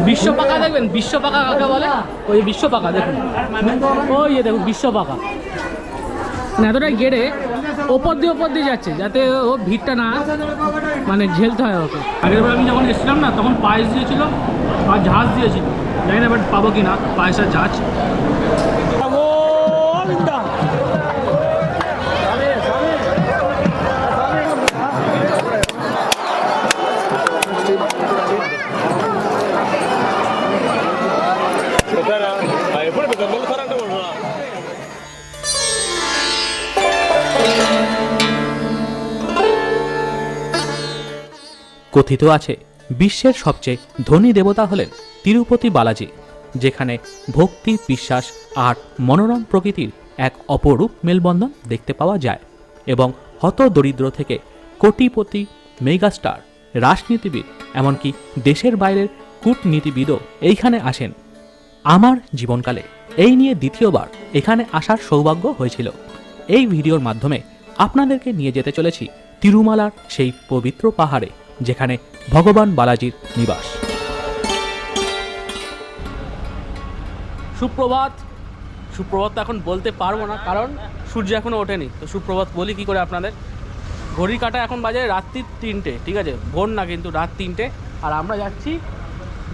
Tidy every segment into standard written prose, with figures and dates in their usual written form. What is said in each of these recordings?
বিশ্ব পাকা দেখবেন, বিশ্ব পাকা কাকে বলে? ওই বিশ্ব পাকা দেখুন, ওই দেখুন বিশ্ব পাকা। এতটাই গেড়ে ওপর দিয়ে যাচ্ছে যাতে ও ভিড়টা না মানে ঝেলতে হয় ওকে। আগের বার আমি যখন এসেছিলাম না তখন পায়েস দিয়েছিল আর ঝাঁজ দিয়েছিল, জানি না এবার পাবো কি না পায়েস আর ঝাঁজ। কথিত আছে বিশ্বের সবচেয়ে ধনী দেবতা হলেন তিরুপতি বালাজি, যেখানে ভক্তি, বিশ্বাস আর মনোরম প্রকৃতির এক অপরূপ মেলবন্ধন দেখতে পাওয়া যায় এবং হত দরিদ্র থেকে কোটিপতি, মেগাস্টার, রাজনীতিবিদ, এমনকি দেশের বাইরের কূটনীতিবিদও এইখানে আসেন। আমার জীবনকালে এই নিয়ে দ্বিতীয়বার এখানে আসার সৌভাগ্য হয়েছিল। এই ভিডিওর মাধ্যমে আপনাদেরকে নিয়ে যেতে চলেছি তিরুমালার সেই পবিত্র পাহাড়ে, যেখানে ভগবান বালাজির নিবাস। সুপ্রভাত। সুপ্রভাত তো এখন বলতে পারবো না কারণ সূর্য এখনো ওঠেনি, তো সুপ্রভাত বলি কি করে আপনাদের। ঘড়ি কাটা এখন বাজে রাত্রি 3টে, ঠিক আছে, ভোর না কিন্তু রাত 3টে। আর আমরা যাচ্ছি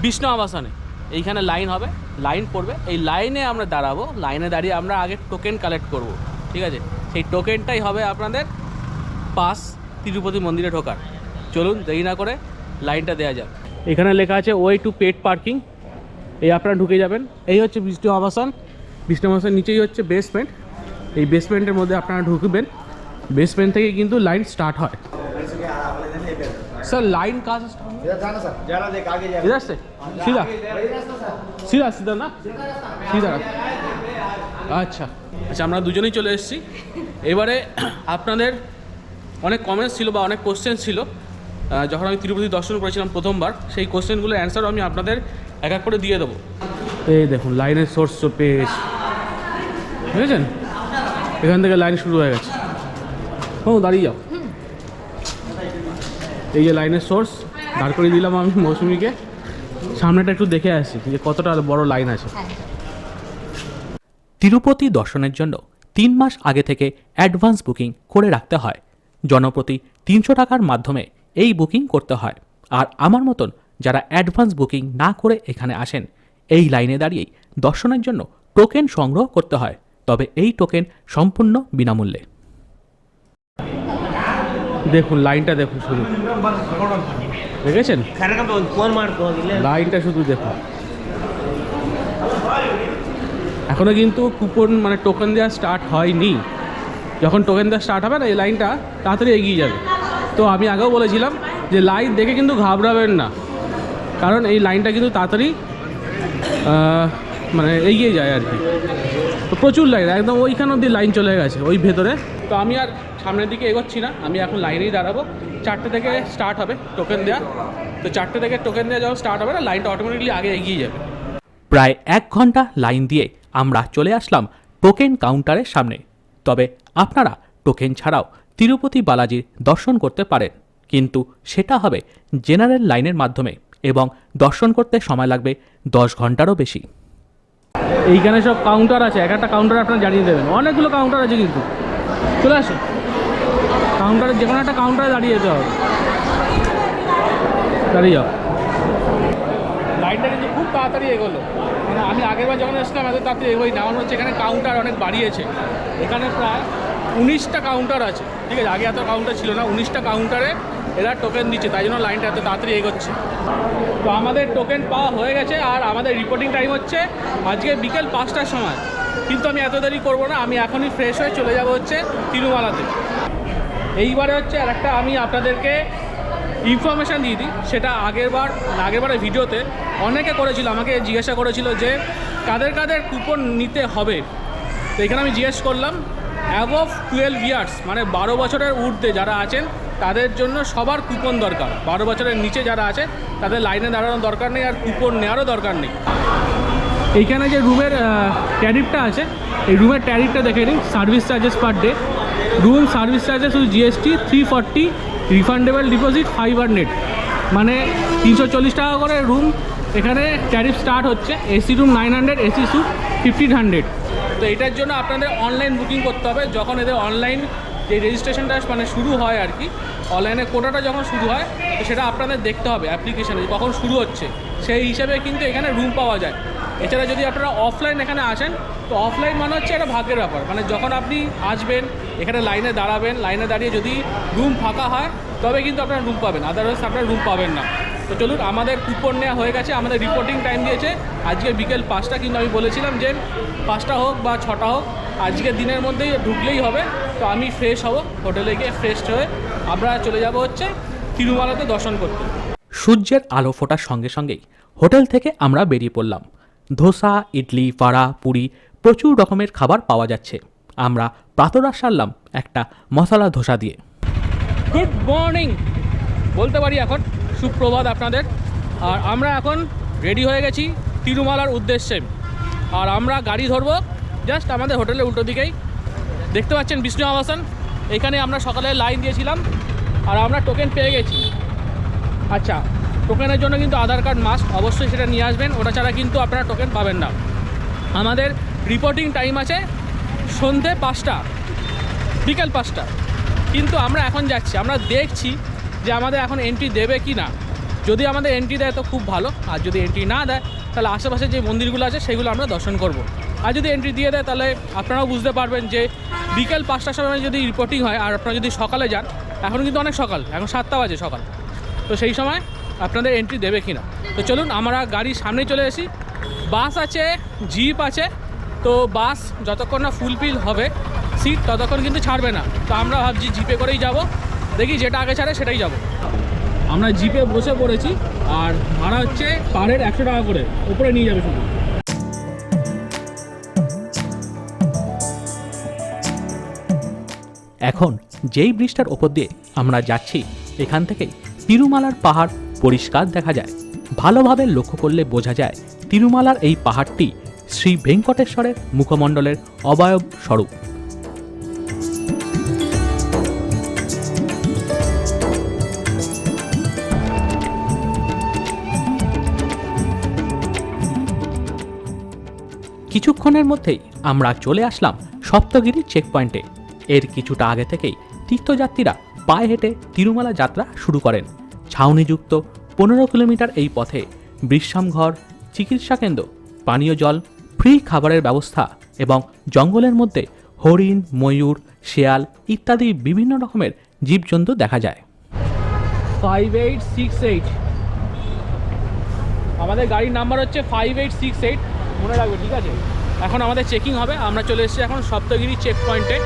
বিষ্ণু আবাসনে। এইখানে লাইন হবে, লাইন পড়বে, এই লাইনে আমরা দাঁড়াবো। লাইনে দাঁড়িয়ে আমরা আগে টোকেন কালেক্ট করব, ঠিক আছে। সেই টোকেনটাই হবে আপনাদের পাস তিরুপতি মন্দিরে ঢোকার। চলুন দেরি না করে লাইনটা দেওয়া যাক। এখানে লেখা আছে ওয়ে টু পেড পার্কিং, এই আপনারা ঢুকে যাবেন। এই হচ্ছে বিষ্ণু আবাসন। বিষ্ণু আবাসন নিচেই হচ্ছে বেসমেন্ট। এই বেসমেন্টের মধ্যে আপনারা ঢুকবেন। बेसमेंट থেকে কিন্তু লাইন স্টার্ট হয়। सर लाइन कहाँ से स्टार्ट? जरा देख आगे जा। इधर से सीधा सीधा सीधा ना सीधा। আচ্ছা আচ্ছা, আমরা দুজনেই চলে এসেছি। এবারে আপনাদের অনেক কমেন্টস ছিল বা অনেক কোশ্চেন ছিল যখন আমি তিরুপতি দর্শন করেছিলাম প্রথমবার, সেই কোশ্চেনগুলোর অ্যান্সারও আমি আপনাদের এক এক করে দিয়ে দেবো। এই দেখুন লাইনের সোর্স পেজ, বুঝেছেন? এখান থেকে লাইন শুরু হয়ে গেছে। ও দাঁড়িয়ে যাও। এই যে লাইনের সোর্স দাঁড় করে দিলাম আমি মৌসুমীকে। সামনেটা একটু দেখে আসি যে কতটা বড় লাইন আছে। তিরুপতি দর্শনের জন্য 3 মাস আগে থেকে অ্যাডভান্স বুকিং করে রাখতে হয়। জনপ্রতি 300 টাকার মাধ্যমে এই বুকিং করতে হয়। আর আমার মতন যারা অ্যাডভান্স বুকিং না করে এখানে আসেন, এই লাইনে দাঁড়িয়েই দর্শনের জন্য টোকেন সংগ্রহ করতে হয়। তবে এই টোকেন সম্পূর্ণ বিনামূল্যে। দেখুন লাইনটা দেখুন, শুধু দেখেছেন লাইনটা শুধু দেখুন। এখনো কিন্তু কুপন মানে টোকেন দেওয়া স্টার্ট হয়নি। যখন টোকেন দেওয়া স্টার্ট হবে না, এই লাইনটা তাড়াতাড়ি এগিয়ে যাবে। তো আমি আগেও বলেছিলাম যে লাইন দেখে কিন্তু ঘাবড়াবেন না, কারণ এই লাইনটা কিন্তু তাড়াতাড়ি মানে এগিয়ে যায় আর কি। তো প্রচুর লাইন, একদম ওইখান অবধি লাইন চলে গেছে ওই ভেতরে। তো আমি আর সামনের দিকে এগোচ্ছি না, আমি এখন লাইনেই দাঁড়াবো। 4টে থেকে স্টার্ট হবে টোকেন দেওয়া। তো 4টে থেকে টোকেন দেওয়া যখন স্টার্ট হবে না, লাইনটা অটোমেটিকলি আগে এগিয়ে যাবে। প্রায় 1 ঘন্টা লাইন দিয়ে আমরা চলে আসলাম টোকেন কাউন্টারের সামনে। তবে আপনারা টোকেন ছাড়াও তিরুপতি বালাজির দর্শন করতে পারেন, কিন্তু সেটা হবে জেনারেল লাইনের মাধ্যমে এবং দর্শন করতে সময় লাগবে 10 ঘন্টারও বেশি। এইখানে সব কাউন্টার আছে, এক একটা কাউন্টার আপনারা জানিয়ে দেবেন। অনেকগুলো কাউন্টার আছে, কিন্তু চলে আসুন কাউন্টারে, যে কোনো একটা কাউন্টারে দাঁড়িয়ে যেতে হবে। দাঁড়িয়ে যাও। লাইনটা কিন্তু খুব তাড়াতাড়ি এগোলো, মানে আমি আগেরবার যখন এসেছিলাম এত তাড়াতাড়ি এগোই না। আমার হচ্ছে এখানে কাউন্টার অনেক বাড়িয়েছে। এখানে প্রায় 19টা কাউন্টার আছে, ঠিক আছে। আগে এত কাউন্টার ছিল না, 19টা কাউন্টারে এরা টোকেন দিচ্ছে, তাই জন্য লাইনটা এত তাড়াতাড়ি এগোচ্ছে। তো আমাদের টোকেন পাওয়া হয়ে গেছে, আর আমাদের রিপোর্টিং টাইম হচ্ছে আজকে বিকেল 5টার সময়। কিন্তু আমি এত দেরি করবো না, আমি এখনই ফ্রেশ হয়ে চলে যাব হচ্ছে তিরুমালাতে। এইবারে হচ্ছে আর একটা আমি আপনাদেরকে ইনফরমেশান দিয়ে দিই। সেটা আগেরবারের ভিডিওতে অনেকে করেছিল, আমাকে জিজ্ঞাসা করেছিল যে কাদের কাদের কুপন নিতে হবে। তো এখানে আমি জিজ্ঞেস করলাম অ্যাবভ 12 ইয়ার্স মানে 12 বছরের ঊর্ধ্বে যারা আছেন তাদের জন্য সবার কুপন দরকার। 12 বছরের নিচে যারা আছে তাদের লাইনে দাঁড়ানোর দরকার নেই, আর কুপন নেওয়ারও দরকার নেই। এইখানে যে রুমের ট্যারিফটা আছে, এই রুমের ট্যারিফটা দেখে নিন। Service charges per day, room service charges with GST 340, refundable deposit 5 আর নেট, মানে 340 টাকা করে রুম এখানে ট্যারিফ স্টার্ট হচ্ছে। AC room 900, AC suite 1500। তো এটার জন্য আপনাদের অনলাইন বুকিং করতে হবে। যখন এদের অনলাইন যে রেজিস্ট্রেশনটা মানে শুরু হয় আর কি, অনলাইনে কোটাটা যখন শুরু হয় তো সেটা আপনাদের দেখতে হবে অ্যাপ্লিকেশানে কখন শুরু হচ্ছে, সেই হিসাবে কিন্তু এখানে রুম পাওয়া যায়। এছাড়া যদি আপনারা অফলাইন এখানে আসেন তো অফলাইন মানে হচ্ছে একটা ভাগ্যের ব্যাপার, মানে যখন আপনি আসবেন এখানে লাইনে দাঁড়াবেন, লাইনে দাঁড়িয়ে যদি রুম ফাঁকা হয় তবে কিন্তু আপনারা রুম পাবেন, আদারওয়াইজ আপনারা রুম পাবেন না। তো চলুন, আমাদের কুপন নেওয়া হয়ে গেছে, আমাদের রিপোর্টিং টাইম দিয়েছে আজকে বিকেল 5টা, কিন্তু আমি বলেছিলাম যে 5টা হোক বা 6টা হোক আজকের দিনের মধ্যেই ঢুকলেই হবে। তো আমি ফ্রেশ হব, হোটেলে গিয়ে ফ্রেশ হয়ে আমরা চলে যাব হচ্ছে তিরুমালাতে দর্শন করতে। সূর্যের আলো ফোটার সঙ্গে সঙ্গেই হোটেল থেকে আমরা বেরিয়ে পড়লাম। ধোসা, ইডলি, ফাড়া, পুরি, প্রচুর রকমের খাবার পাওয়া যাচ্ছে। আমরা প্রাতরাশ সারলাম একটা মশলা ধোসা দিয়ে। গুড মর্নিং বলতে পারি এখন, সুপ্রভাত আপনাদের। আর আমরা এখন রেডি হয়ে গেছি তিরুমালার উদ্দেশ্যে। আর আমরা গাড়ি ধরবো জাস্ট আমাদের হোটেলের উল্টো দিকেই, দেখতে পাচ্ছেন বিষ্ণু আবাসন। এখানে আমরা সকালে লাইন দিয়েছিলাম আর আমরা টোকেন পেয়ে গেছি। আচ্ছা, টোকেনের জন্য কিন্তু আধার কার্ড মাস্ট, অবশ্যই সেটা নিয়ে আসবেন, ওটা ছাড়া কিন্তু আপনারা টোকেন পাবেন না। আমাদের রিপোর্টিং টাইম আছে সন্ধে 5টা, বিকেল 5টা, কিন্তু আমরা এখন যাচ্ছি, আমরা দেখছি যে আমাদের এখন এন্ট্রি দেবে কি না। যদি আমাদের এন্ট্রি দেয় তো খুব ভালো, আর যদি এন্ট্রি না দেয় তাহলে আশেপাশে যে মন্দিরগুলো আছে সেগুলো আমরা দর্শন করব। আর যদি এন্ট্রি দিয়ে দেয় তাহলে আপনারাও বুঝতে পারবেন যে বিকেল 5টার সময় যদি রিপোর্টিং হয় আর আপনারা যদি সকালে যান, এখন কিন্তু অনেক সকাল, এখন 7টা বাজে সকাল, তো সেই সময় আপনাদের এন্ট্রি দেবে কি না। তো চলুন, আমরা গাড়ির সামনেই চলে এসি। বাস আছে, জিপ আছে, তো বাস যতক্ষণ না ফুলফিল হবে সিট ততক্ষণ কিন্তু ছাড়বে না। তো আমরা ভাবছি জিপে করেই যাব, দেখি যেটা আগে ছাড়ে সেটাই যাব। আমরা জিপে বসে পড়েছি আর ভাড়া হচ্ছে পার হেড 100 টাকা করে, উপরে নিয়ে যাবে শুধু। এখন যেই ব্রিজটার ওপর দিয়ে আমরা যাচ্ছি এখান থেকেই তিরুমালার পাহাড় পরিষ্কার দেখা যায়। ভালোভাবে লক্ষ্য করলে বোঝা যায় তিরুমালার এই পাহাড়টি শ্রী ভেঙ্কটেশ্বরের মুখমণ্ডলের অবয়ব স্বরূপ। কিছুক্ষণের মধ্যেই আমরা চলে আসলাম সপ্তগিরি চেক পয়েন্টে। এর কিছুটা আগে থেকেই তীর্থযাত্রীরা পায়ে হেঁটে তিরুমালা যাত্রা শুরু করেন। ছাউনিযুক্ত 15 কিলোমিটার এই পথে বিশ্রামঘর, চিকিৎসা কেন্দ্র, পানীয় জল, ফ্রি খাবারের ব্যবস্থা এবং জঙ্গলের মধ্যে হরিণ, ময়ূর, শেয়াল ইত্যাদি বিভিন্ন রকমের জীবজন্তু দেখা যায়। 5868 আমাদের গাড়ির নাম্বার হচ্ছে 5868, মনে রাখবে, ঠিক আছে? এখন আমাদের চেকিং হবে। আমরা চলে এসেছি এখন সপ্তগিরি চেক পয়েন্টে।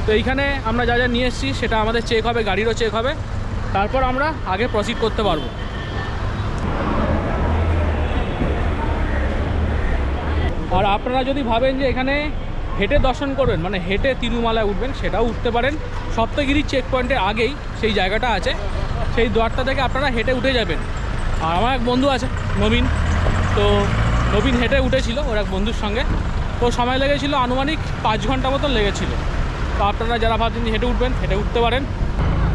তো এইখানে আমরা যা যা নিয়ে এসেছি সেটা আমাদের চেক হবে, গাড়িরও চেক হবে, তারপর আমরা আগে প্রসিড করতে পারবো। আর আপনারা যদি ভাবেন যে এখানে হেঁটে দর্শন করবেন, মানে হেঁটে তিরুমালায় উঠবেন, সেটাও উঠতে পারেন। সপ্তগিরি চেক পয়েন্টের আগেই সেই জায়গাটা আছে, সেই দ্বারটা থেকে আপনারা হেঁটে উঠে যাবেন। আর আমার এক বন্ধু আছে নবীন, তো নবীন হেঁটে উঠেছিল ওর এক বন্ধুর সঙ্গে, তো সময় লেগেছিল আনুমানিক 5 ঘন্টা মতন লেগেছিল। তো আপনারা যারা ভাবছেন হেঁটে উঠবেন, হেঁটে উঠতে পারেন।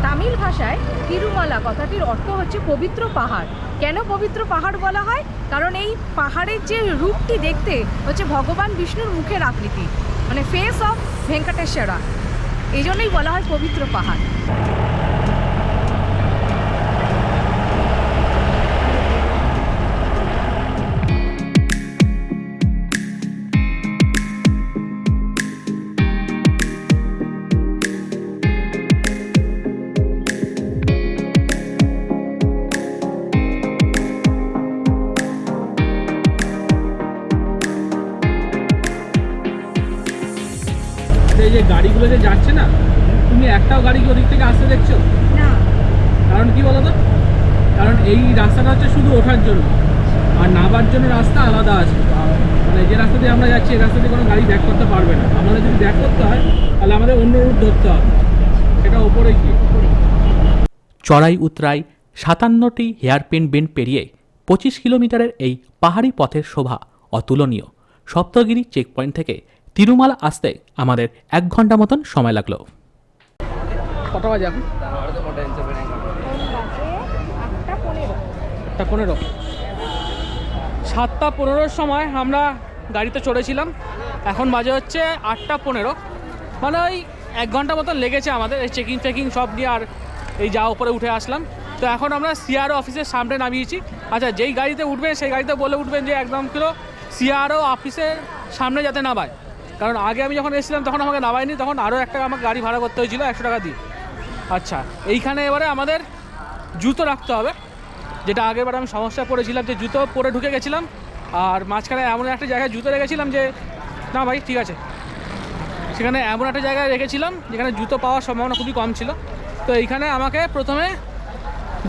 তামিল ভাষায় তিরুমালা কথাটির অর্থ হচ্ছে পবিত্র পাহাড়। কেন পবিত্র পাহাড় বলা হয়? কারণ এই পাহাড়ের যে রূপটি দেখতে হচ্ছে ভগবান বিষ্ণুর মুখের আকৃতি, মানে ফেস অফ ভেঙ্কটেশ্বরা, এই জন্যই বলা হয় পবিত্র পাহাড়। এই যে গাড়িগুলো যে যাচ্ছে না, তুমি একটাও গাড়ি ওদিক থেকে আসতে দেখছো না? কারণ কি বলো তো, কারণ এই রাস্তাটা হচ্ছে শুধু ওঠার জন্য, আর নামার জন্য রাস্তা আলাদা আছে। মানে মানে যে রাস্তা দিয়ে আমরা যাচ্ছি এই রাস্তা দিয়ে কোনো গাড়ি ব্যাক করতে পারবে না। আমাদের যদি ব্যাক করতে হয় তাহলে আমাদের অন্য রুট ধরতে হবে, সেটা ওপরে গিয়ে। চড়াই উতরাই 57টি হেয়ারপিন বেন্ড পেরিয়ে 25 কিলোমিটারের এই পাহাড়ি পথের শোভা অতুলনীয়। সপ্তগিরি চেকপয়েন্ট থেকে তিরুমালা আসতে আমাদের 1 ঘন্টা মতন সময় লাগলো। কটা বাজে এখন? 8:15। 7:15 সময় আমরা গাড়িতে চড়েছিলাম, এখন বাজে হচ্ছে 8:15। মানে ওই 1 ঘন্টা মতন লেগেছে আমাদের এই চেকিং ফেকিং সব নিয়ে, আর এই যা উপরে উঠে আসলাম। তো এখন আমরা সিআরও অফিসের সামনে নামিয়েছি। আচ্ছা, যেই গাড়িতে উঠবেন সেই গাড়িতে বলে উঠবেন যে একদম সিআরও অফিসের সামনে যাতে নামায়, কারণ আগে আমি যখন এসেছিলাম তখন আমাকে নামায়নি, তখন আরও একটা আমাকে গাড়ি ভাড়া করতে হয়েছিল 100 টাকা দিয়ে। আচ্ছা, এইখানে এবারে আমাদের জুতো রাখতে হবে, যেটা আগেরবার আমি সমস্যা পড়েছিলাম যে জুতো পরে ঢুকে গেছিলাম, আর মাঝখানে এমন একটা জায়গায় জুতো রেখেছিলাম যে না ভাই ঠিক আছে, সেখানে এমন একটা জায়গায় রেখেছিলাম যেখানে জুতো পাওয়ার সম্ভাবনা খুবই কম ছিল। তো এইখানে আমাকে প্রথমে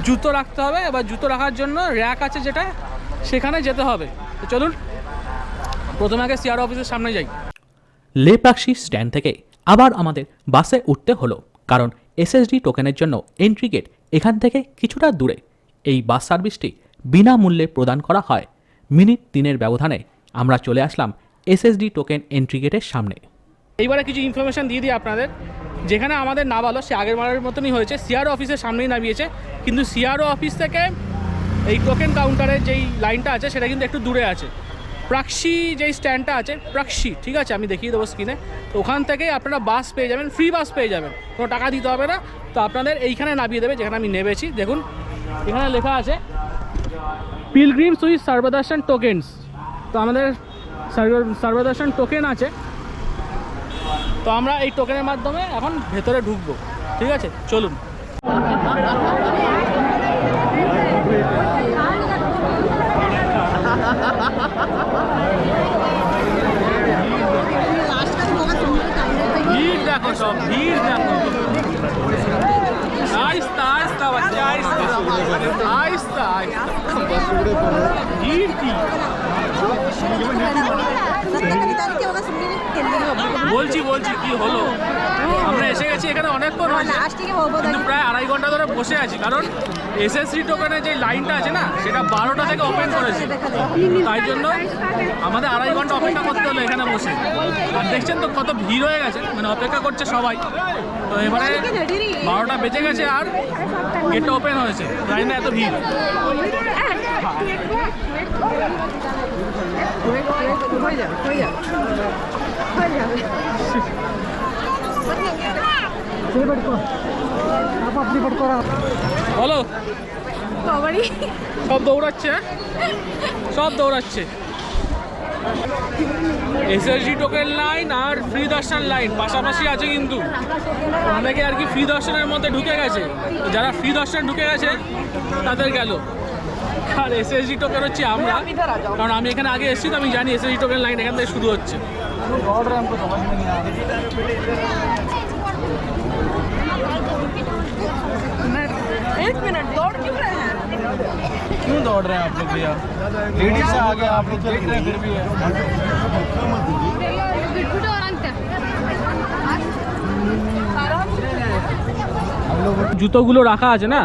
জুতো রাখতে হবে, এবার জুতো রাখার জন্য র্যাক আছে যেটা, সেখানে যেতে হবে। তো চলুন প্রথমে আগে সিআরও অফিসের সামনে যাই। লেপাক্ষী স্ট্যান্ড থেকে আবার আমাদের বাসে উঠতে হলো, কারণ এসএসডি টোকেনের জন্য এন্ট্রি গেট এখান থেকে কিছুটা দূরে। এই বাস সার্ভিসটি বিনামূল্যে প্রদান করা হয়। মিনিট 3-এর ব্যবধানে আমরা চলে আসলাম এসএসডি টোকেন এন্ট্রি গেটের সামনে। এইবারে কিছু ইনফরমেশান দিয়ে দিই আপনাদের। যেখানে আমাদের নামালো সে আগের বারের মতনই হয়েছে, সিআরও অফিসের সামনেই নামিয়েছে, কিন্তু সিআরও অফিস থেকে এই টোকেন কাউন্টারের যেই লাইনটা আছে সেটা কিন্তু একটু দূরে আছে। প্রাক্সি যেই স্ট্যান্ডটা আছে, প্রাক্সি, ঠিক আছে আমি দেখিয়ে দেবো স্ক্রিনে। তো ওখান থেকে আপনারা বাস পেয়ে যাবেন, ফ্রি বাস পেয়ে যাবেন, কোনো টাকা দিতে হবে না। তো আপনাদের এইখানে নামিয়ে দেবে যেখানে আমি নেমেছি। দেখুন এখানে লেখা আছে পিলগ্রিমস উইথ সর্বদর্শন টোকেন্স। তো আমাদের সর্বদর্শন টোকেন আছে, তো আমরা এই টোকেনের মাধ্যমে এখন ভেতরে ঢুকবো। ঠিক আছে, চলুন। ভিড় দেখো, সব ভিড় দেখো। আস্তে আস্তে বাচ্চা, আস্তে আস্তে আস্তে। ভিড় কি বলছি কি হলো, আমরা এসে গেছি এখানে অনেকক্ষণ হয়েছে, কিন্তু প্রায় 2.5 ঘন্টা ধরে বসে আছি, কারণ এসএসসি টোকেনের যে লাইনটা আছে না সেটা 12টা থেকে ওপেন করেছে, তাই জন্য আমাদের 2.5 ঘন্টা অপেক্ষা করতে হলো এখানে বসে। আর দেখছেন তো কত ভিড় হয়ে গেছে, মানে অপেক্ষা করছে সবাই। তো এবারে 12টা বেজে গেছে আর গেটটা ওপেন হয়েছে, লাইনে এত ভিড়। বলো, সব দৌড়াচ্ছে, সব দৌড়াচ্ছে। এসএসডি টোকেন লাইন আর ফ্রি দর্শন লাইন পাশাপাশি আছে, কিন্তু অনেকে আর কি ফ্রি দর্শনের মধ্যে ঢুকে গেছে। যারা ফ্রি দর্শন ঢুকে গেছে তাদের গেল, আর এসএসডি টোকেন হচ্ছে আমরা, কারণ আমি এখানে আগে এসেছি তো আমি জানি এসএসডি টোকেন লাইন এখান থেকে শুরু হচ্ছে। एक मिनट, दौड़ क्यों रहे हैं? क्यों दौड़ रहे हैं आप लोग भैया? लेडीज से आगे आप लोग चल रहे हैं फिर भी है। জুতোগুলো রাখা আছে না,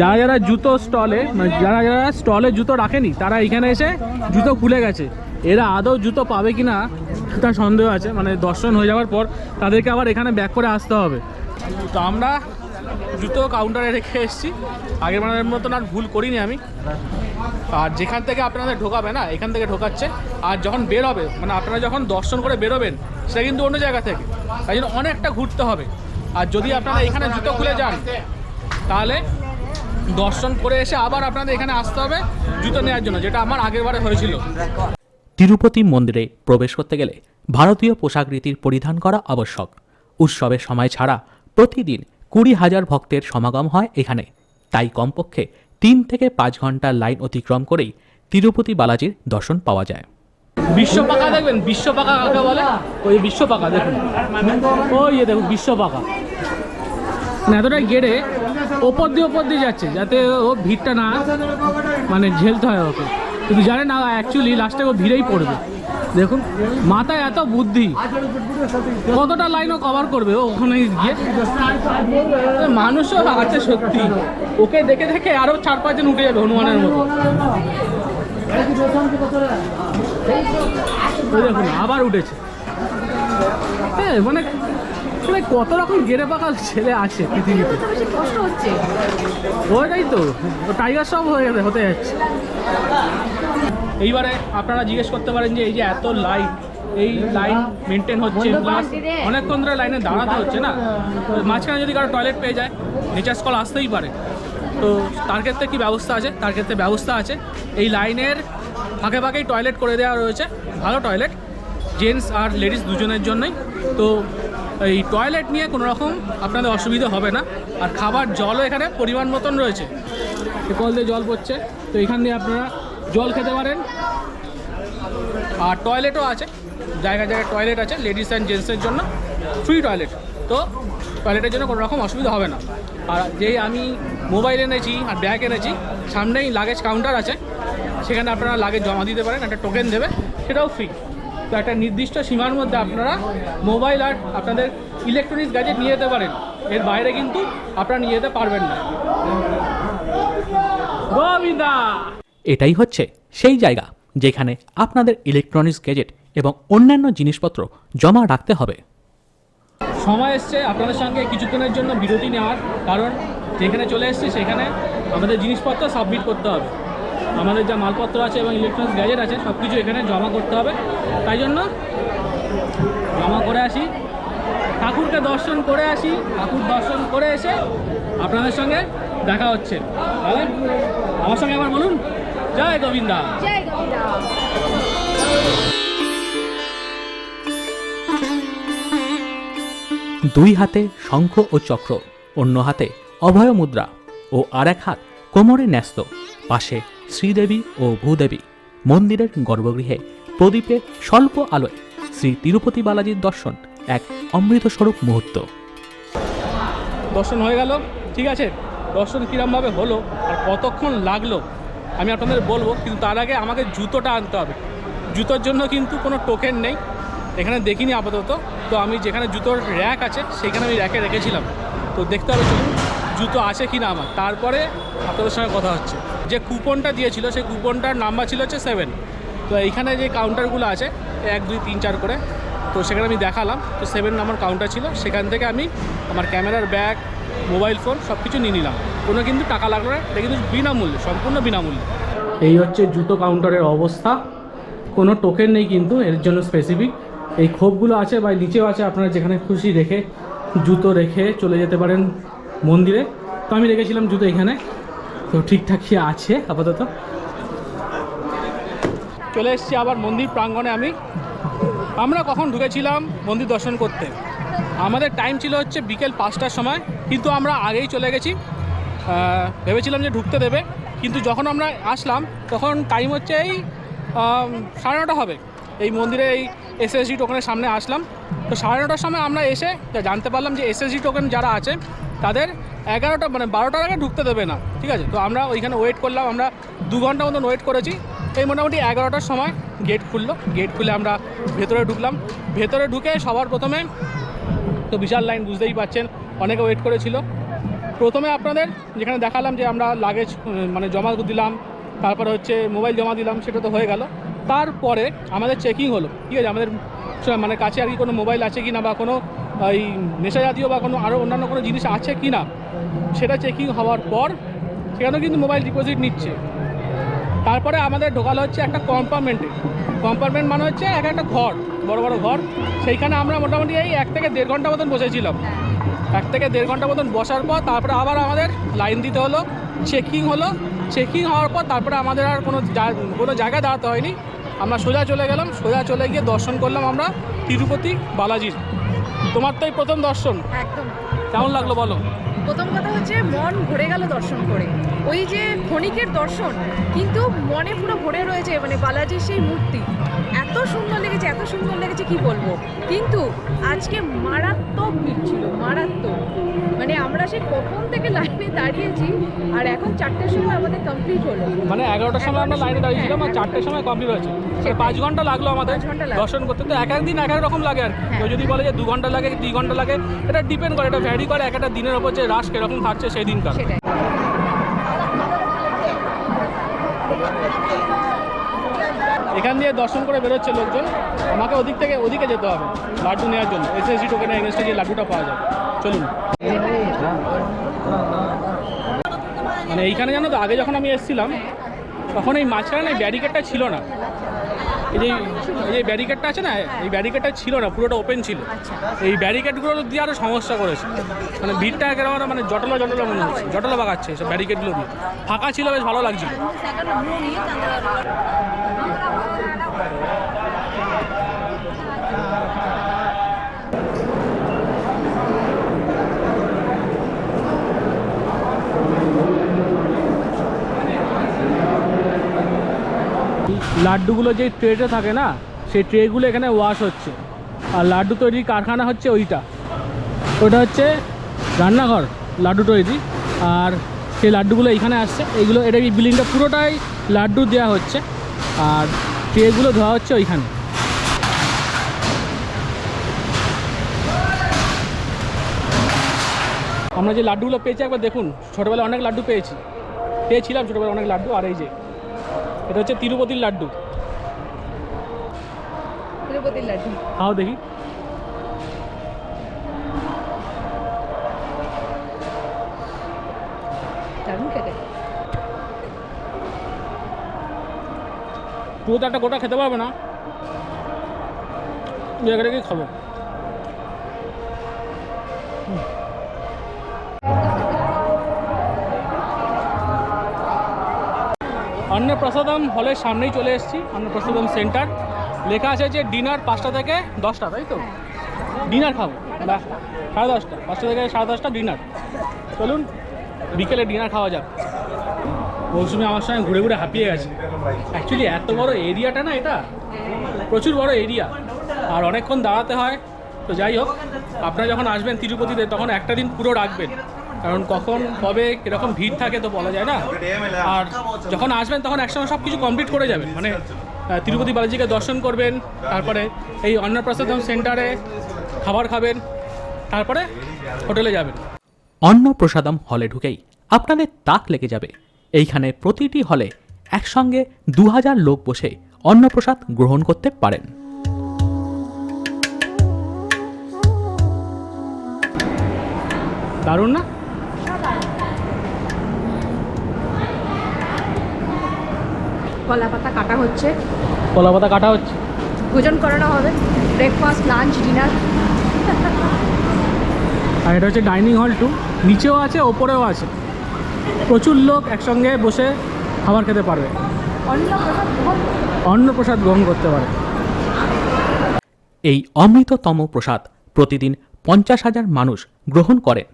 যারা যারা জুতো স্টলে, মানে যারা যারা স্টলে জুতো রাখেনি তারা এখানে এসে জুতো খুলে গেছে। এরা আদৌ জুতো পাবে কি না তার সন্দেহ আছে, মানে দর্শন হয়ে যাওয়ার পর তাদেরকে আবার এখানে ব্যাক করে আসতে হবে। তো আমরা জুতো কাউন্টারে রেখে এসেছি, আগের বারের মতন আর ভুল করিনি আমি। আর যেখান থেকে আপনাদের ঢোকাবে না এখান থেকে ঢোকাচ্ছে, আর যখন বের হবে মানে আপনারা যখন দর্শন করে বেরোবেন সেটা কিন্তু অন্য জায়গা থেকে, তাই জন্য অনেকটা ঘুরতে হবে। আর যদি আপনারা এখানে জুতো খুলে যান তাহলে দর্শন করে এসে আবার আপনাদের এখানে আসতে হবে জুতো নেওয়ার জন্য, যেটা আমার আগের বারে হয়েছিল। তিরুপতি মন্দিরে প্রবেশ করতে গেলে ভারতীয় পোশাক রীতির পরিধান করা আবশ্যক। উৎসবের সময় ছাড়া প্রতিদিন 20,000 ভক্তের সমাগম হয় এখানে, তাই কমপক্ষে 3 থেকে 5 ঘন্টার লাইন অতিক্রম করেই তিরুপতি বালাজির দর্শন পাওয়া যায়। বিশ্ব পাকা দেখবেন, বিশ্ব পাকা কাকে বলে? ওই বিশ্ব পাকা দেখুন, ওই দেখুন বিশ্ব পাকা। এতটাই গেড়ে ওপর দিয়ে যাচ্ছে যাতে ও ভিড়টা না মানে ঝেলতে হয় ওকে, কিন্তু জানে না অ্যাকচুয়ালি লাস্টে ও ভিড়েই পড়বে। দেখুন মাথায় এত বুদ্ধি, কতটা লাইনও কভার করবে ও ওখানে গিয়ে। মানুষও আছে সত্যি, ওকে দেখে দেখে আরো 4-5 জন উঠে যাবে হনুমানের মতো। ওই দেখুন আবার উঠেছে। হ্যাঁ মানে কত রকম গেরে পাকা ছেলে আছে পৃথিবীতে, কষ্ট হচ্ছে। ওইটাই তো, টাইগার সব হয়ে গেছে, হতে যাচ্ছে। এইবারে আপনারা জিজ্ঞেস করতে পারেন যে এই যে এত লাইন, এই লাইন মেনটেন হচ্ছে, প্লাস অনেকক্ষণ ধরে লাইনে দাঁড়াতে হচ্ছে না, মাঝখানে যদি কারো টয়লেট পেয়ে যায় নেচার্স কল আসতেই পারে। তো তার ক্ষেত্রে কী ব্যবস্থা আছে? তার ক্ষেত্রে ব্যবস্থা আছে, এই লাইনের ফাঁকে ফাঁকেই টয়লেট করে দেওয়া রয়েছে, ভালো টয়লেট, জেন্টস আর লেডিস দুজনের জন্যই। তো এই টয়লেট নিয়ে কোনো রকম আপনাদের অসুবিধা হবে না। আর খাবার জলও এখানে পরিমাণ মতন রয়েছে, কল দিয়ে জল পড়ছে, তো এখান দিয়ে আপনারা জল খেতে পারেন। আর টয়লেটও আছে, জায়গায় জায়গায় টয়লেট আছে লেডিস অ্যান্ড জেন্টসের জন্য, ফ্রি টয়লেট। তো টয়লেটের জন্য কোনো রকম অসুবিধা হবে না। আর যেই আমি মোবাইল এনেছি আর ব্যাগ এনেছি, সামনেই লাগেজ কাউন্টার আছে, সেখানে আপনারা লাগেজ জমা দিতে পারেন, একটা টোকেন দেবে, সেটাও ফ্রি। তো একটা নির্দিষ্ট সীমার মধ্যে আপনারা মোবাইল আর আপনাদের ইলেকট্রনিক্স গ্যাজেট নিয়ে যেতে পারেন, এর বাইরে কিন্তু আপনারা নিয়ে যেতে পারবেন না। গোবিন্দা! এটাই হচ্ছে সেই জায়গা যেখানে আপনাদের ইলেকট্রনিক্স গ্যাজেট এবং অন্যান্য জিনিসপত্র জমা রাখতে হবে। সময় এসছে আপনাদের সঙ্গে কিছুক্ষণের জন্য বিরতি নেওয়ার, কারণ যেখানে চলে এসছি সেখানে আমাদের জিনিসপত্র সাবমিট করতে হবে। আমাদের যা মালপত্র আছে এবং ইলেকট্রনিক্স গ্যাজেট আছে সব কিছু এখানে জমা করতে হবে। তাই জন্য জমা করে আসি, ঠাকুরকে দর্শন করে আসি, ঠাকুর দর্শন করে এসে আপনাদের সঙ্গে দেখা হচ্ছে। তাহলে আমার সঙ্গে আবার বলুন, জয় গোবিন্দা। জয় গোবিন্দা। দুই হাতে শঙ্খ ও চক্র, অন্য হাতে অভয় মুদ্রা ও আর এক হাত কোমরে ন্যস্ত, পাশে শ্রীদেবী ও ভূদেবী। মন্দিরের গর্ভগৃহে প্রদীপের স্বল্প আলোয় শ্রী তিরুপতি বালাজির দর্শন এক অমৃতস্বরূপ মুহূর্ত। দর্শন হয়ে গেল, ঠিক আছে। দর্শন কীরমভাবে হলো আর কতক্ষণ লাগলো আমি আপনাদের বলবো, কিন্তু তার আগে আমাকে জুতোটা আনতে হবে। জুতোর জন্য কিন্তু কোনো টোকেন নেই, এখানে দেখিনি আপাতত। তো আমি যেখানে জুতোর র্যাক আছে সেইখানে আমি র্যাকে রেখেছিলাম, তো দেখতে হবে চলুন জুতো আছে কি না আমার, তারপরে আপনাদের সঙ্গে কথা হচ্ছে। যে কুপনটা দিয়েছিল সেই কুপনটার নাম্বার ছিল হচ্ছে 7। তো এইখানে যে কাউন্টারগুলো আছে 1, 2, 3, 4 করে, তো সেখানে আমি দেখালাম, তো 7 নাম্বার কাউন্টার ছিল। সেখান থেকে আমি আমার ক্যামেরার ব্যাগ, মোবাইল ফোন সব কিছু নিয়ে নিলাম, কোনো কিন্তু টাকা লাগলো না, এটা কিন্তু বিনামূল্যে, সম্পূর্ণ বিনামূল্যে। এই হচ্ছে জুতো কাউন্টারের অবস্থা, কোনো টোকেন নেই কিন্তু এর জন্য স্পেসিফিক। এই খোপগুলো আছে বা নিচেও আছে, আপনারা যেখানে খুশি রেখে জুতো রেখে চলে যেতে পারেন মন্দিরে। তো আমি রেখেছিলাম জুতো এখানে, তো ঠিকঠাকই আছে আপাতত। চলে এসেছি আবার মন্দির প্রাঙ্গণে। আমরা কখন ঢুকেছিলাম মন্দির দর্শন করতে, আমাদের টাইম ছিল হচ্ছে বিকেল 5টার সময়, কিন্তু আমরা আগেই চলে গেছি। ভেবেছিলাম যে ঢুকতে দেবে, কিন্তু যখন আমরা আসলাম তখন টাইম হচ্ছে এই 9:30 হবে। এই মন্দিরে এই এসএসডি টোকেনের সামনে আসলাম, তো 9:30টার সময় আমরা এসে জানতে পারলাম যে এসএসডি টোকেন যারা আছে তাদের 11টা মানে 12টার আগে ঢুকতে দেবে না, ঠিক আছে। তো আমরা ওইখানে ওয়েট করলাম, আমরা 2 ঘন্টা মতন ওয়েট করেছি। এই মোটামুটি 11টার সময় গেট খুললো, গেট খুলে আমরা ভেতরে ঢুকলাম। ভেতরে ঢুকে সবার প্রথমে তো বিশাল লাইন, বুঝতেই পারছেন, অনেকে ওয়েট করেছিল। প্রথমে আপনাদের যেখানে দেখালাম যে আমরা লাগেজ মানে জমা দিলাম, তারপরে হচ্ছে মোবাইল জমা দিলাম, সেটা তো হয়ে গেল। তারপরে আমাদের চেকিং হলো, ঠিক আছে, আমাদের মানে কাছে আর কি কোনো মোবাইল আছে কি না, বা কোনো এই নেশা জাতীয় বা কোনো আরও অন্যান্য কোনো জিনিস আছে কি না, সেটা চেকিং হওয়ার পর সেখানেও কিন্তু মোবাইল ডিপোজিট নিচ্ছে। তারপরে আমাদের ঢোকালো হচ্ছে একটা কম্পার্টমেন্টে। কম্পার্টমেন্ট মানে হচ্ছে একটা ঘর, বড় বড় ঘর। সেইখানে আমরা মোটামুটি এই 1 থেকে 1.5 ঘন্টা মতন বসেছিলাম। 1 থেকে 1.5 ঘন্টা মতন বসার পর তারপরে আবার আমাদের লাইন দিতে হলো, চেকিং হলো। চেকিং হওয়ার পর তারপরে আমাদের আর কোনো জায়গায় দাঁড়াতে হয়নি, আমরা সোজা চলে গেলাম। সোজা চলে গিয়ে দর্শন করলাম আমরা তিরুপতি বালাজির। তোমার তো এই প্রথম দর্শন, একদম কেমন লাগলো বলো? প্রথম কথা হচ্ছে মন ভরে গেল দর্শন করে। ওই যে ক্ষণিকের দর্শন, কিন্তু মনে পুরো ভরে রয়েছে, মানে বালাজির সেই মূর্তি এত সুন্দর লেগেছে কি বলবো। কিন্তু আজকে মারাত্মক ভিড় ছিল, মারাত্মক। মানে আমরা সেই কখন থেকে লাইনে দাঁড়িয়েছি আর এখন 4টের সময় আমাদের কমপ্লিট হলো। মানে 11টার সময় আমরা লাইনে দাঁড়িয়েছিলাম আর 4টের সময় কমপ্লিট হয়েছে। 5 ঘন্টা লাগলো আমাদের 5 ঘন্টা লাগলো। দর্শন করতে। তো এক এক দিন এক এক রকম লাগে আর কি। হ্যাঁ। কেউ যদি বলে যে 2 ঘন্টা লাগে, 3 ঘন্টা লাগে, এটা ডিপেন্ড করে, এটা ভ্যারি করে এক একটা দিনের ওপর যে রাশ কিরকম থাকছে সেই দিনকার। সেটাই। এখান দিয়ে দর্শন করে বেরোচ্ছে লোকজন, আমাকে ওদিক থেকে ওদিকে যেতে হবে লাড্ডু নেওয়ার জন্য। এসএসডি টোকেনের এগেনস্টে যে লাড্ডুটা পাওয়া যায়। চলুন। মানে এইখানে জানো তো, আগে যখন আমি এসেছিলাম তখন এই মাঝখানে এই ব্যারিকেডটা ছিল না। এই যে ব্যারিকেডটা আছে না, এই ব্যারিকেডটা ছিল না, পুরোটা ওপেন ছিল। এই ব্যারিকেডগুলো দিয়ে আরও সমস্যা করেছে। মানে ভিড়টা কেন মানে জটলা মনে হচ্ছে, জটলা বাগাচ্ছে সব ব্যারিকেডগুলো দিয়ে। ফাঁকা ছিল, বেশ ভালো লাগছিল। লাড্ডুগুলো যে ট্রেতে থাকে না, সেই ট্রেগুলো এখানে ওয়াশ হচ্ছে। আর লাড্ডু তৈরির কারখানা হচ্ছে ওইটা হচ্ছে রান্নাঘর লাড্ডু তৈরি। আর সেই লাড্ডুগুলো এইখানে আসছে। এইগুলো এটা এই বিল্ডিংটা পুরোটাই লাড্ডু দেওয়া হচ্ছে। আর ট্রেগুলো ধোয়া হচ্ছে ওইখানে। আমরা যে লাড্ডুগুলো পেয়েছি একবার দেখুন। ছোটোবেলায় অনেক লাড্ডু পেয়েছিলাম ছোটোবেলায় অনেক লাড্ডু। আর এই যে এটা হচ্ছে তিরুপতির লাড্ডু। তিরুপতির লাড্ডু খাও দেখি। দারুণ খেতে। পুরো তো একটা গোটা খেতে পারবে না, জায়গাটাকেই খাবো। অন্নপ্রসাদম হলের সামনেই চলে এসেছি। অন্নপ্রসাদম সেন্টার লেখা আছে যে ডিনার 5টা থেকে 10টা, তাই তো? ডিনার খাবো 10:30, 5টা থেকে 10:30 ডিনার। চলুন বিকেলে ডিনার খাওয়া যাক। মৌসুমি আমার সঙ্গে ঘুরে ঘুরে হাঁপিয়ে গেছে। অ্যাকচুয়ালি এত বড় এরিয়াটা না, এটা প্রচুর বড় এরিয়া আর অনেকক্ষণ দাঁড়াতে হয়। তো যাই হোক, আপনারা যখন আসবেন তিরুপতিতে তখন একটা দিন পুরো রাখবেন, কারণ কখন কবে কীরকম ভিড় থাকে তো বলা যায় না। আর যখন আসবেন তখন একসঙ্গে সব কিছু কমপ্লিট করে যাবেন। মানে তিরুপতি বালাজিকে দর্শন করবেন, তারপরে এই অন্নপ্রসাদম সেন্টারে খাবার খাবেন, তারপরে হোটেলে যাবেন। অন্নপ্রসাদম হলে ঢুকেই আপনাদের তাক লেগে যাবে। এইখানে প্রতিটি হলে একসঙ্গে 2000 লোক বসে অন্নপ্রসাদ গ্রহণ করতে পারেন। দারুণ না? কলা পাতা কাটা হচ্ছে, কলা পাতা কাটা হচ্ছে, ভোজন করানো হবে, ব্রেকফাস্ট, লাঞ্চ, ডিনার। আর এটা হচ্ছে ডাইনিং হল 2, নিচেও আছে ওপরেও আছে। প্রচুর লোক একসঙ্গে বসে খাবার খেতে পারবে, অন্নপ্রসাদ গ্রহণ করতে পারে। এই অমৃততম প্রসাদ প্রতিদিন 50,000 মানুষ গ্রহণ করেন।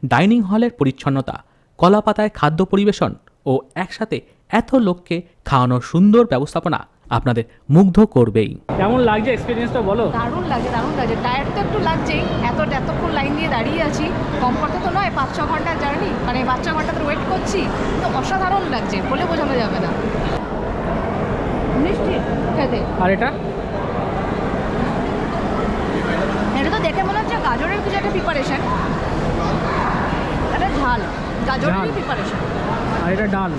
ডাইনিং হলের পরিচ্ছন্নতা, কলাপাতায় খাদ্য পরিবেশন ও একসাথে এত লোককে খাওয়ানোর সুন্দর ব্যবস্থাপনা আপনাদের মুগ্ধ করবেই। কেমন লাগছে এক্সপিরিয়েন্সটা বলো? দারুণ লাগছে। টায়ার তো একটু লাগছেই, এতক্ষণ লাইন দিয়ে দাঁড়িয়ে আছি। কম করতে তো নয়, 5-6 ঘন্টার জার্নি, মানে 5-6 ঘন্টা তো ওয়েট করছি। তো অসাধারণ লাগছে, বলে বোঝানো যাবে না। মিষ্টি খেতে। আর এটা তো দেখে মনে হচ্ছে গাজরের কিছু একটা প্রিপারেশন। এটা ঝাল, গাজরেরই প্রিপারেশন। আর এটা ডাল,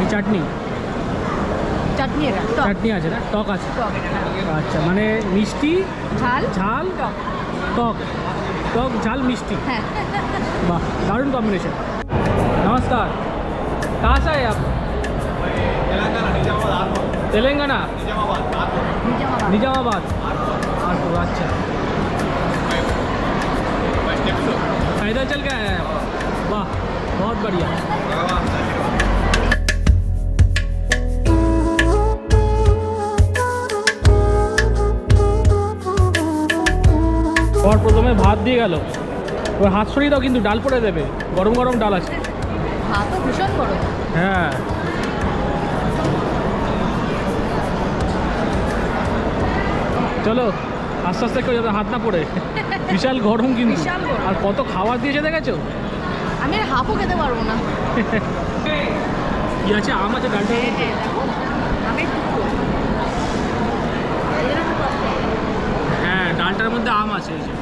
এই চাটনি এটা টক। চাটনি আছে না, টক আছে। টক এটা, হ্যাঁ। আচ্ছা, মানে মিষ্টি, ঝাল ঝাল, টক। টক ঝাল मिष्टी। হ্যাঁ, वाह, दारुण कॉम्बिनेशन। नमस्कार, कहाँ से आए आप? तेलंगाना, निजामाबाद। अच्छा, पैदल चल के आए हैं आप? वाह, बहुत बढ़िया। और प्रथमे भात दिए गেল, ওর হাত সরিয়ে দাও কিন্তু ডাল পড়ে দেবে। গরম গরম ডাল আছে। ভাত তো ভীষণ বড়। হ্যাঁ, চলো আস্তে আস্তে কেউ যাতে হাত না পড়ে, বিশাল গরম কিন্তু। বিশাল গরম। আর কত খাবার দিয়েছে দেখেছো? আমি আর হাফও খেতে পারবো না। কি আছে? আম আছে ডালটা। দেখো আমি হ্যাঁ, ডালটার মধ্যে আম আছে। এই যে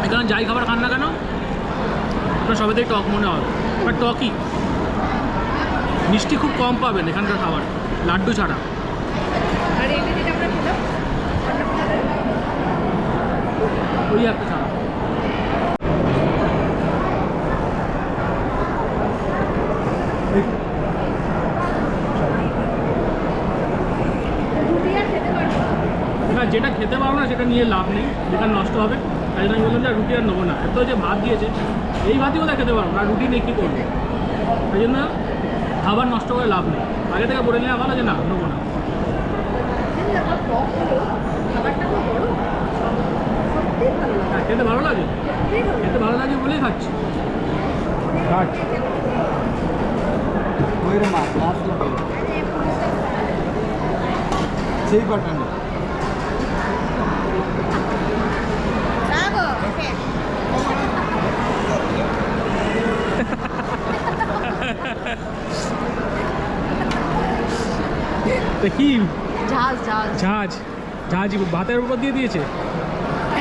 এখানে যাই খাবার খান না কেন, আপনার সবেতেই টক মনে হয়, বাট টকই, মিষ্টি খুব কম পাবেন এখানকার খাবার, লাড্ডু ছাড়া। আর এই যেটা আমরা খেলাম ওই একটা ছাড়া। রুটি আর খেতে পারবো না। এবার যেটা খেতে পারবো না সেটা নিয়ে লাভ নেই, যেটা নষ্ট হবে। তাই জন্য আমি বললাম যে রুটি আর নেবো না। এত যে ভাত দিয়েছে, এই ভাতই কোথায় খেতে পারবো না, রুটি নিয়ে কী করবো? তাই জন্য খাবার নষ্ট করে লাভ নেই, আগে থেকে বলে নেওয়া ভালো যে না নেবো না। আমার টক হলো, খাবারটা খুব বড়, সত্যিই ভালো লাগে। হ্যাঁ, খেতে ভালো লাগে, সত্যিই ভালো লাগে। খেতে ভালো লাগে বলেই খাচ্ছি। कोई रे मार लास्ट लगे सही बटन है রাগো, তো কি ঝাল ঝাল। ঝাঁজ ঝাঁজ ভাতের উপর দিয়ে দিয়েছে।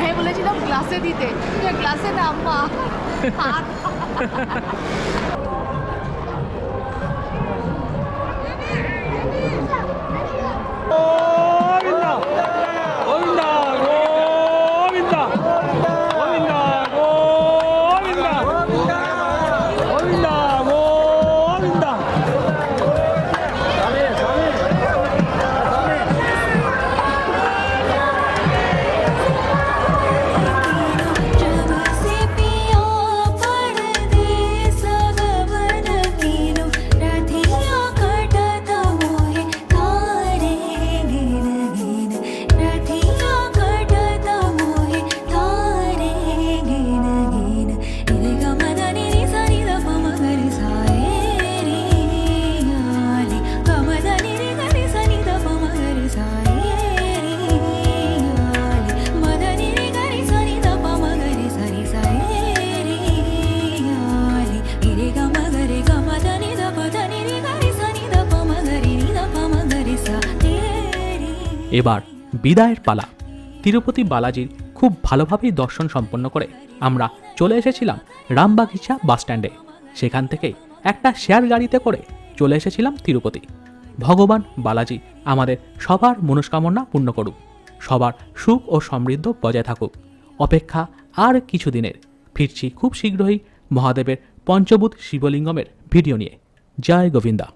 হ্যাঁ বলেছিলাম গ্লাসে দিতে, গ্লাসে না আম্মা হাত। जब से पिया परदेस गगन कीनो रथिया कटत मोहे तारे गिन गिन रथिया कटत मोहे तारे गिन गिन रे गमदनि रि सनि द पम गरि साए रे आले गमदनि रि गरि सनि द पम गरि साए रे आले मदनि रि गरि सनि द पम गरि सनि साए रे आले रे गम गरि गमदनि द पदनि रि गरि सनि द पम गरि रि द पम गरि सा रे এবার বিদায়ের পালা। তিরুপতি বালাজির খুব ভালোভাবেই দর্শন সম্পন্ন করে আমরা চলে এসেছিলাম রামবাগিচা বাস স্ট্যান্ডে। সেখান থেকেই একটা শেয়ার গাড়িতে করে চলে এসেছিলাম তিরুপতি। ভগবান বালাজি আমাদের সবার মনস্কামনা পূর্ণ করুক, সবার সুখ ও সমৃদ্ধ বজায় থাকুক। অপেক্ষা আর কিছু দিনের, ফিরছি খুব শীঘ্রই মহাদেবের পঞ্চভূত শিবলিঙ্গমের ভিডিও নিয়ে। জয় গোবিন্দা।